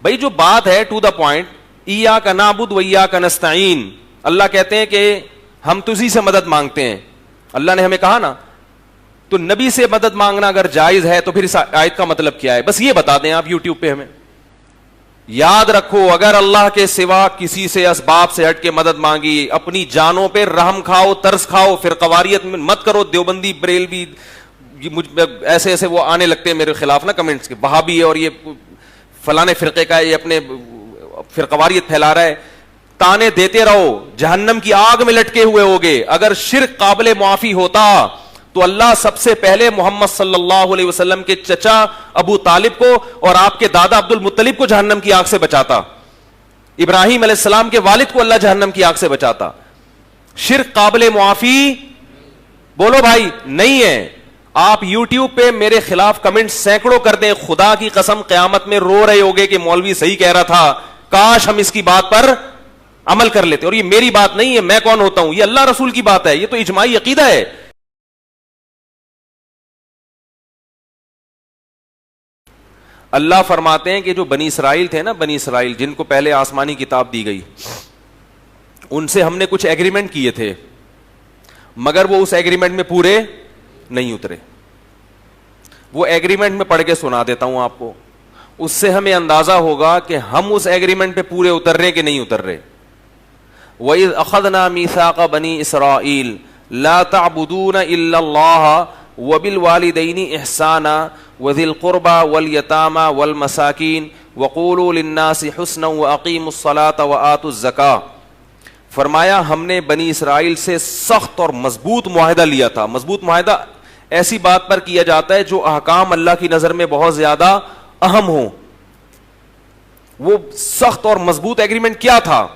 بھائی جو بات ہے ٹو دا پوائنٹ، ایاک نعبد و ایاک نستعین، اللہ کہتے ہیں کہ ہم تجھی سے مدد مانگتے ہیں، اللہ نے ہمیں کہا نا، تو نبی سے مدد مانگنا اگر جائز ہے تو پھر اس آیت کا مطلب کیا ہے؟ بس یہ بتا دیں آپ یوٹیوب پہ ہمیں. یاد رکھو اگر اللہ کے سوا کسی سے اسباب سے ہٹ کے مدد مانگی، اپنی جانوں پہ رحم کھاؤ، ترس کھاؤ، فرقواریت مت کرو. دیوبندی بریلوی ایسے ایسے وہ آنے لگتے ہیں میرے خلاف نا کمنٹس کے، وہابی ہے اور یہ فلانے فرقے کا ہے، یہ اپنے فرقواریت پھیلا رہا ہے. تانے دیتے رہو، جہنم کی آگ میں لٹکے ہوئے ہوگے. اگر شرک قابل معافی ہوتا تو اللہ سب سے پہلے محمد صلی اللہ علیہ وسلم کے چچا ابو طالب کو اور آپ کے دادا عبد المطلب کو جہنم کی آگ سے بچاتا. ابراہیم علیہ السلام کے والد کو اللہ جہنم کی آگ سے بچاتا. شرک قابل معافی بولو بھائی نہیں ہے. آپ یوٹیوب پہ میرے خلاف کمنٹ سینکڑوں کر دیں، خدا کی قسم قیامت میں رو رہے ہوگے کہ مولوی صحیح کہہ رہا تھا، کاش ہم اس کی بات پر عمل کر لیتے. اور یہ میری بات نہیں ہے، میں کون ہوتا ہوں، یہ اللہ رسول کی بات ہے، یہ تو اجماعی عقیدہ ہے. اللہ فرماتے ہیں کہ جو بنی اسرائیل تھے نا، بنی اسرائیل جن کو پہلے آسمانی کتاب دی گئی، ان سے ہم نے کچھ ایگریمنٹ کیے تھے، مگر وہ اس ایگریمنٹ میں پورے نہیں اترے. وہ ایگریمنٹ میں پڑھ کے سنا دیتا ہوں آپ کو، اس سے ہمیں اندازہ ہوگا کہ ہم اس ایگریمنٹ پہ پورے اتر رہے کہ نہیں اتر رہے. وَإِذْ أَخَذْنَا مِيثَاقَ بَنِي إِسْرَائِيلَ لَا تَعْبُدُونَ إِلَّا اللَّهَ وَبِالْوَالِدَيْنِ إِحْسَانًا وَذِي الْقُرْبَى وَالْيَتَامَى وَالْمَسَاكِينِ وَقُولُوا لِلنَّاسِ حُسْنًا وَأَقِيمُوا الصَّلَاةَ وَآتُوا الزَّكَاةَ. فرمایا ہم نے بنی اسرائیل سے سخت اور مضبوط معاہدہ لیا تھا. مضبوط معاہدہ ایسی بات پر کیا جاتا ہے جو احکام اللہ کی نظر میں بہت زیادہ اہم ہوں. وہ سخت اور مضبوط ایگریمنٹ کیا تھا؟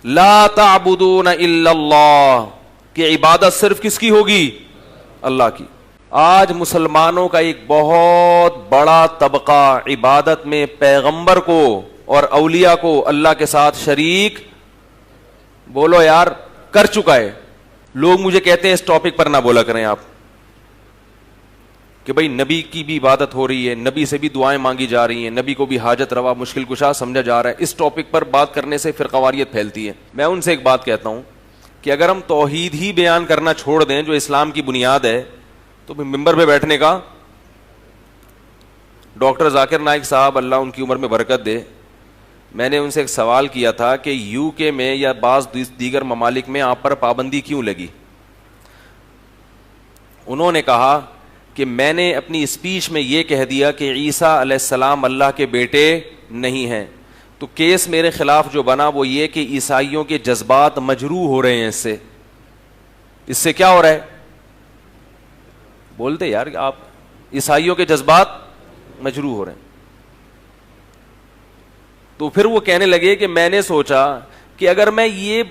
لا تعبدون الا اللہ، کہ عبادت صرف کس کی ہوگی؟ اللہ کی. آج مسلمانوں کا ایک بہت بڑا طبقہ عبادت میں پیغمبر کو اور اولیاء کو اللہ کے ساتھ شریک بولو یار کر چکا ہے. لوگ مجھے کہتے ہیں اس ٹاپک پر نہ بولا کریں آپ، کہ بھئی نبی کی بھی عبادت ہو رہی ہے، نبی سے بھی دعائیں مانگی جا رہی ہیں، نبی کو بھی حاجت روا مشکل کشا سمجھا جا رہا ہے. اس ٹاپک پر بات کرنے سے فرقواریت پھیلتی ہے. میں ان سے ایک بات کہتا ہوں کہ اگر ہم توحید ہی بیان کرنا چھوڑ دیں جو اسلام کی بنیاد ہے، تو ممبر پہ بیٹھنے کا ڈاکٹر ذاکر نائک صاحب اللہ ان کی عمر میں برکت دے، میں نے ان سے ایک سوال کیا تھا کہ یو کے میں یا بعض دیگر ممالک میں آپ پر پابندی کیوں لگی؟ انہوں نے کہا کہ میں نے اپنی اسپیچ میں یہ کہہ دیا کہ عیسیٰ علیہ السلام اللہ کے بیٹے نہیں ہیں. تو کیس میرے خلاف جو بنا وہ یہ کہ عیسائیوں کے جذبات مجروح ہو رہے ہیں. اس سے کیا ہو رہا ہے؟ بولتے یار آپ، عیسائیوں کے جذبات مجروح ہو رہے ہیں. تو پھر وہ کہنے لگے کہ میں نے سوچا کہ اگر میں یہ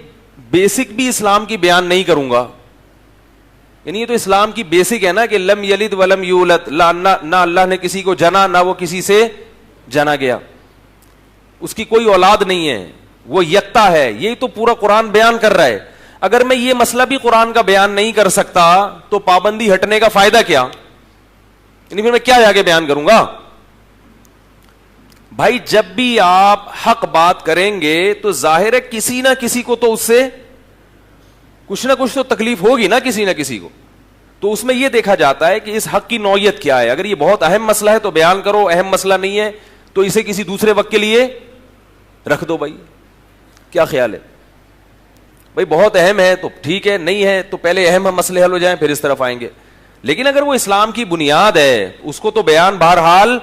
بیسک بھی اسلام کی بیان نہیں کروں گا، یعنی یہ تو اسلام کی بیسک ہے نا کہ لم یلد ولم یولد، نہ اللہ نے کسی کو جنا نہ وہ کسی سے جنا گیا، اس کی کوئی اولاد نہیں ہے، وہ یکتا ہے. یہی تو پورا قرآن بیان کر رہا ہے. اگر میں یہ مسئلہ بھی قرآن کا بیان نہیں کر سکتا تو پابندی ہٹنے کا فائدہ کیا؟ یعنی پھر میں کیا جا کے بیان کروں گا؟ بھائی جب بھی آپ حق بات کریں گے تو ظاہر ہے کسی نہ کسی کو تو اس سے کچھ نہ کچھ تو تکلیف ہوگی نا کسی نہ کسی کو. تو اس میں یہ دیکھا جاتا ہے کہ اس حق کی نوعیت کیا ہے. اگر یہ بہت اہم مسئلہ ہے تو بیان کرو، اہم مسئلہ نہیں ہے تو اسے کسی دوسرے وقت کے لیے رکھ دو. بھائی کیا خیال ہے؟ بھائی بہت اہم ہے تو ٹھیک ہے، نہیں ہے تو پہلے اہم مسئلے حل ہو جائیں پھر اس طرف آئیں گے. لیکن اگر وہ اسلام کی بنیاد ہے اس کو تو بیان بہرحال.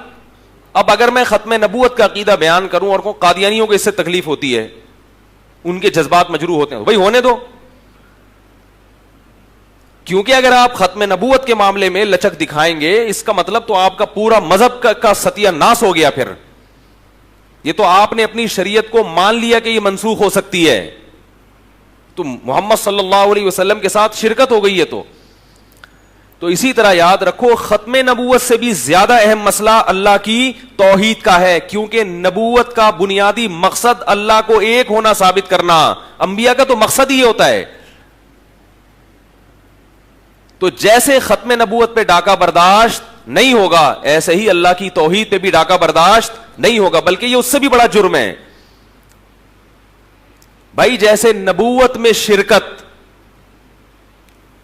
اب اگر میں ختم نبوت کا عقیدہ بیان کروں اور قادیانیوں کو اس سے تکلیف ہوتی ہے، ان کے جذبات مجروح ہوتے ہیں، بھائی ہونے دو. کیونکہ اگر آپ ختم نبوت کے معاملے میں لچک دکھائیں گے اس کا مطلب تو آپ کا پورا مذہب کا ستیہ ناس ہو گیا. پھر یہ تو آپ نے اپنی شریعت کو مان لیا کہ یہ منسوخ ہو سکتی ہے، تو محمد صلی اللہ علیہ وسلم کے ساتھ شرکت ہو گئی ہے. تو اسی طرح یاد رکھو ختم نبوت سے بھی زیادہ اہم مسئلہ اللہ کی توحید کا ہے، کیونکہ نبوت کا بنیادی مقصد اللہ کو ایک ہونا ثابت کرنا. انبیاء کا تو مقصد ہی ہوتا ہے. تو جیسے ختم نبوت پہ ڈاکہ برداشت نہیں ہوگا، ایسے ہی اللہ کی توحید پہ بھی ڈاکہ برداشت نہیں ہوگا، بلکہ یہ اس سے بھی بڑا جرم ہے بھائی. جیسے نبوت میں شرکت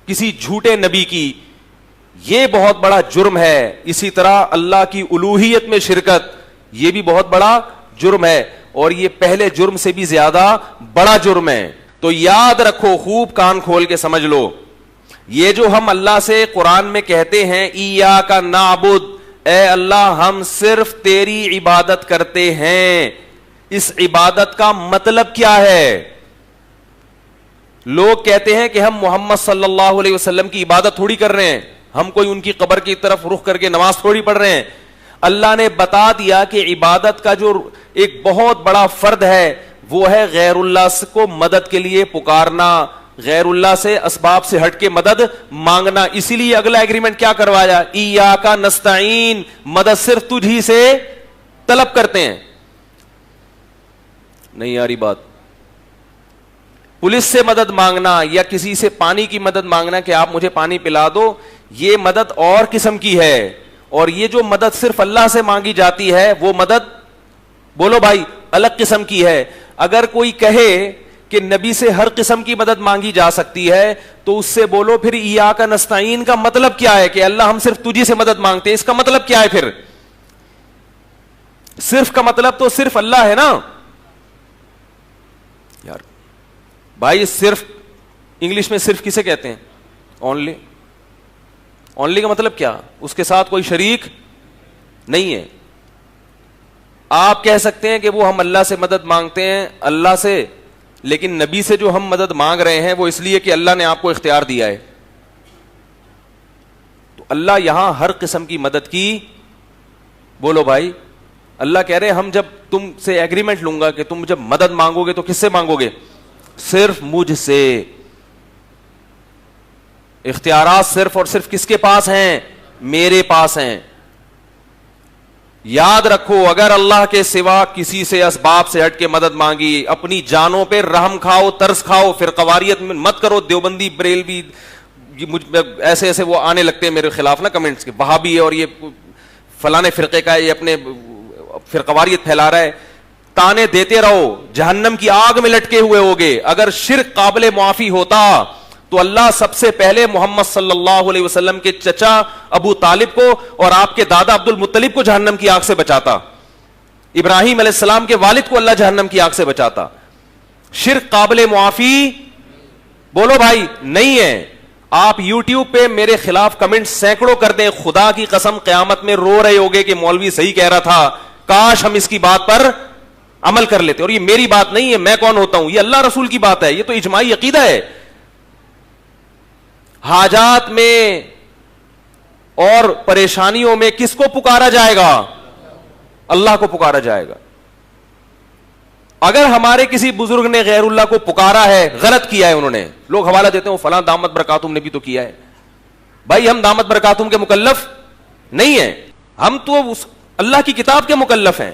کسی جھوٹے نبی کی، یہ بہت بڑا جرم ہے، اسی طرح اللہ کی الوہیت میں شرکت یہ بھی بہت بڑا جرم ہے، اور یہ پہلے جرم سے بھی زیادہ بڑا جرم ہے. تو یاد رکھو، خوب کان کھول کے سمجھ لو، یہ جو ہم اللہ سے قرآن میں کہتے ہیں ایاک نعبد، اے اللہ ہم صرف تیری عبادت کرتے ہیں، اس عبادت کا مطلب کیا ہے؟ لوگ کہتے ہیں کہ ہم محمد صلی اللہ علیہ وسلم کی عبادت تھوڑی کر رہے ہیں، ہم کوئی ان کی قبر کی طرف رخ کر کے نماز تھوڑی پڑھ رہے ہیں. اللہ نے بتا دیا کہ عبادت کا جو ایک بہت بڑا فرد ہے وہ ہے غیر اللہ کو مدد کے لیے پکارنا، غیر اللہ سے اسباب سے ہٹ کے مدد مانگنا. اسی لیے اگلا ایگریمنٹ کیا کروایا؟ ایاک نستعین، مدد صرف تجھ ہی سے طلب کرتے ہیں. نہیں یاری بات، پولیس سے مدد مانگنا یا کسی سے پانی کی مدد مانگنا کہ آپ مجھے پانی پلا دو، یہ مدد اور قسم کی ہے. اور یہ جو مدد صرف اللہ سے مانگی جاتی ہے وہ مدد بولو بھائی الگ قسم کی ہے. اگر کوئی کہے کہ نبی سے ہر قسم کی مدد مانگی جا سکتی ہے تو اس سے بولو پھر ایاک نستعین کا مطلب کیا ہے؟ کہ اللہ ہم صرف تجھی سے مدد مانگتے ہیں، اس کا مطلب کیا ہے؟ پھر صرف کا مطلب تو صرف اللہ ہے نا یار بھائی. صرف انگلش میں صرف کسے کہتے ہیں؟ اونلی. اونلی کا مطلب کیا؟ اس کے ساتھ کوئی شریک نہیں ہے. آپ کہہ سکتے ہیں کہ وہ ہم اللہ سے مدد مانگتے ہیں اللہ سے، لیکن نبی سے جو ہم مدد مانگ رہے ہیں وہ اس لیے کہ اللہ نے آپ کو اختیار دیا ہے. تو اللہ یہاں ہر قسم کی مدد کی بولو بھائی. اللہ کہہ رہے ہم جب تم سے ایگریمنٹ لوں گا کہ تم جب مدد مانگو گے تو کس سے مانگو گے؟ صرف مجھ سے. اختیارات صرف اور صرف کس کے پاس ہیں؟ میرے پاس ہیں. یاد رکھو، اگر اللہ کے سوا کسی سے اسباب سے ہٹ کے مدد مانگی، اپنی جانوں پہ رحم کھاؤ، ترس کھاؤ. فرقواریت میں مت کرو، دیوبندی بریلوی ایسے ایسے وہ آنے لگتے ہیں میرے خلاف نا کمنٹس کے، وہابی ہے اور یہ فلانے فرقے کا ہے، یہ اپنے فرقواریت پھیلا رہا ہے. تانے دیتے رہو، جہنم کی آگ میں لٹکے ہوئے ہوگے. اگر شرک قابل معافی ہوتا تو اللہ سب سے پہلے محمد صلی اللہ علیہ وسلم کے چچا ابو طالب کو اور آپ کے دادا عبد المطلب کو جہنم کی آگ سے بچاتا. ابراہیم علیہ السلام کے والد کو اللہ جہنم کی آگ سے بچاتا. شرک قابل معافی بولو بھائی نہیں ہے. آپ یوٹیوب پہ میرے خلاف کمنٹ سینکڑوں کر دیں، خدا کی قسم قیامت میں رو رہے ہوگے کہ مولوی صحیح کہہ رہا تھا، کاش ہم اس کی بات پر عمل کر لیتے. اور یہ میری بات نہیں ہے، میں کون ہوتا ہوں؟ یہ اللہ رسول کی بات ہے، یہ تو اجماعی عقیدہ ہے. حاجات میں اور پریشانیوں میں کس کو پکارا جائے گا؟ اللہ کو پکارا جائے گا. اگر ہمارے کسی بزرگ نے غیر اللہ کو پکارا ہے، غلط کیا ہے انہوں نے، لوگ حوالہ دیتے ہیں فلاں دامت برکاتہم نے بھی تو کیا ہے. بھائی ہم دامت برکاتہم کے مکلف نہیں ہیں، ہم تو اس اللہ کی کتاب کے مکلف ہیں.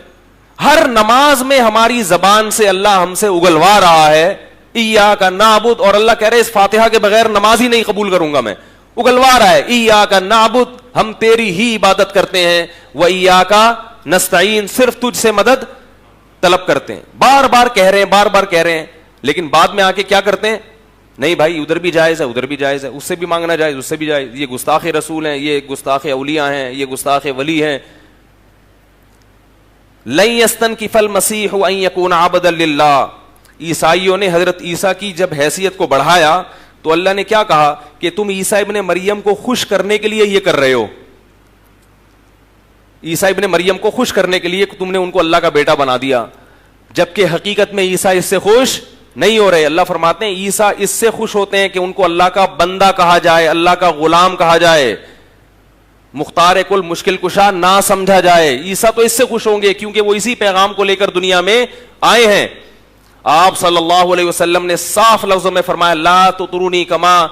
ہر نماز میں ہماری زبان سے اللہ ہم سے اگلوا رہا ہے ایاک نعبد، اور اللہ کہہ رہے اس فاتحہ کے بغیر نماز ہی نہیں قبول کروں گا میں. اگلوا رہا ہے ایاک نعبد، ہم تیری ہی عبادت کرتے ہیں، و ایاک نستعین، صرف تجھ سے مدد طلب کرتے ہیں. بار بار کہہ رہے ہیں، بار بار کہہ رہے ہیں، لیکن بعد میں آ کے کیا کرتے ہیں؟ نہیں بھائی ادھر بھی جائز ہے، ادھر بھی جائز ہے، اس سے بھی مانگنا جائز، اس سے بھی جائز. یہ گستاخ رسول ہیں، یہ گستاخ اولیاء ہیں، یہ گستاخ ولی ہیں. لن یستنکف المسیح ان یکون عبدا للہ. عیسائیوں نے حضرت عیسیٰ کی جب حیثیت کو بڑھایا تو اللہ نے کیا کہا کہ تم عیسیٰ ابن مریم کو خوش کرنے کے لیے یہ کر رہے ہو. عیسیٰ ابن مریم کو خوش کرنے کے لیے تم نے ان کو اللہ کا بیٹا بنا دیا، جبکہ حقیقت میں عیسیٰ اس سے خوش نہیں ہو رہے. اللہ فرماتے ہیں عیسیٰ اس سے خوش ہوتے ہیں کہ ان کو اللہ کا بندہ کہا جائے، اللہ کا غلام کہا جائے، مختار کل مشکل کشا نہ سمجھا جائے. عیسیٰ تو اس سے خوش ہوں گے کیونکہ وہ اسی پیغام کو لے کر دنیا میں آئے ہیں. آپ صلی اللہ علیہ وسلم نے صاف لفظوں میں فرمایا لا تطرونی کما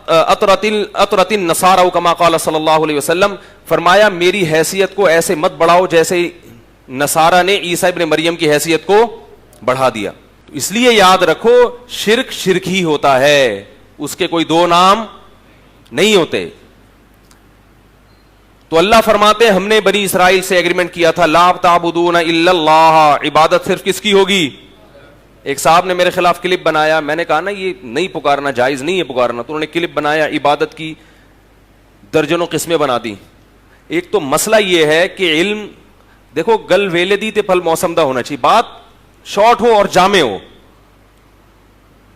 اطرت النصارى کما قال صلی اللہ علیہ وسلم، فرمایا میری حیثیت کو ایسے مت بڑھاؤ جیسے نصارہ نے عیسیٰ ابن مریم کی حیثیت کو بڑھا دیا. اس لیے یاد رکھو شرک شرک ہی ہوتا ہے، اس کے کوئی دو نام نہیں ہوتے. تو اللہ فرماتے ہیں ہم نے بنی اسرائیل سے ایگریمنٹ کیا تھا لا تعبدون الا اللہ, عبادت صرف کس کی ہوگی. ایک صاحب نے میرے خلاف کلپ بنایا, میں نے کہا نا یہ نہیں پکارنا, جائز نہیں ہے پکارنا, تو انہوں نے کلپ بنایا, عبادت کی درجنوں قسمیں بنا دی. ایک تو مسئلہ یہ ہے کہ علم دیکھو گل ویلے دی تے پھل موسم دا ہونا چاہیے, بات شارٹ ہو اور جامع ہو.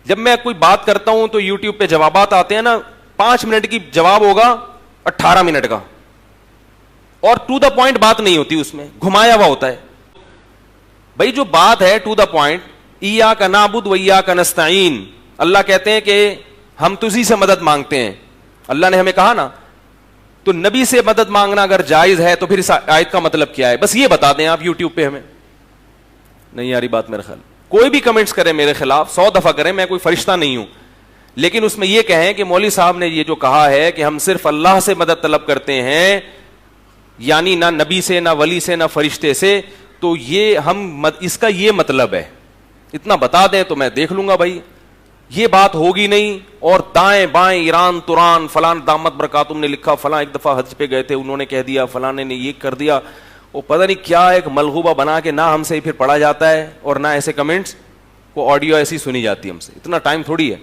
جب میں کوئی بات کرتا ہوں تو یوٹیوب پہ جوابات آتے ہیں نا, 5 منٹ کی جواب ہوگا 18 منٹ کا, اور ٹو دا پوائنٹ بات نہیں ہوتی, اس میں گھمایا ہوا ہوتا ہے. بھائی جو بات ہے ٹو دا پوائنٹ, ایاک نعبد و ایاک نستعین, اللہ کہتے ہیں کہ ہم تجھی سے مدد مانگتے ہیں. اللہ نے ہمیں کہا نا, تو نبی سے مدد مانگنا اگر جائز ہے تو پھر اس آیت کا مطلب کیا ہے, بس یہ بتا دیں آپ یوٹیوب پہ. ہمیں نہیں آ رہی بات میرے خیال. کوئی بھی کمنٹس کرے میرے خلاف 100 دفعہ کریں, میں کوئی فرشتہ نہیں ہوں, لیکن اس میں یہ کہیں کہ مولوی صاحب نے یہ جو کہا ہے کہ ہم صرف اللہ سے مدد طلب کرتے ہیں, یعنی نہ نبی سے, نہ ولی سے, نہ فرشتے سے, تو یہ ہم اس کا یہ مطلب ہے, اتنا بتا دیں تو میں دیکھ لوں گا. بھائی یہ بات ہوگی نہیں. اور دائیں بائیں ایران توران فلان دامت برکاتم نے لکھا, فلاں ایک دفعہ حج پہ گئے تھے انہوں نے کہہ دیا, فلاں نے یہ کر دیا, وہ پتہ نہیں کیا ایک ملغوبہ بنا کے نہ ہم سے پھر پڑھا جاتا ہے اور نہ ایسے کمنٹس کو آڈیو ایسی سنی جاتی ہے ہم سے. اتنا ٹائم تھوڑی ہے.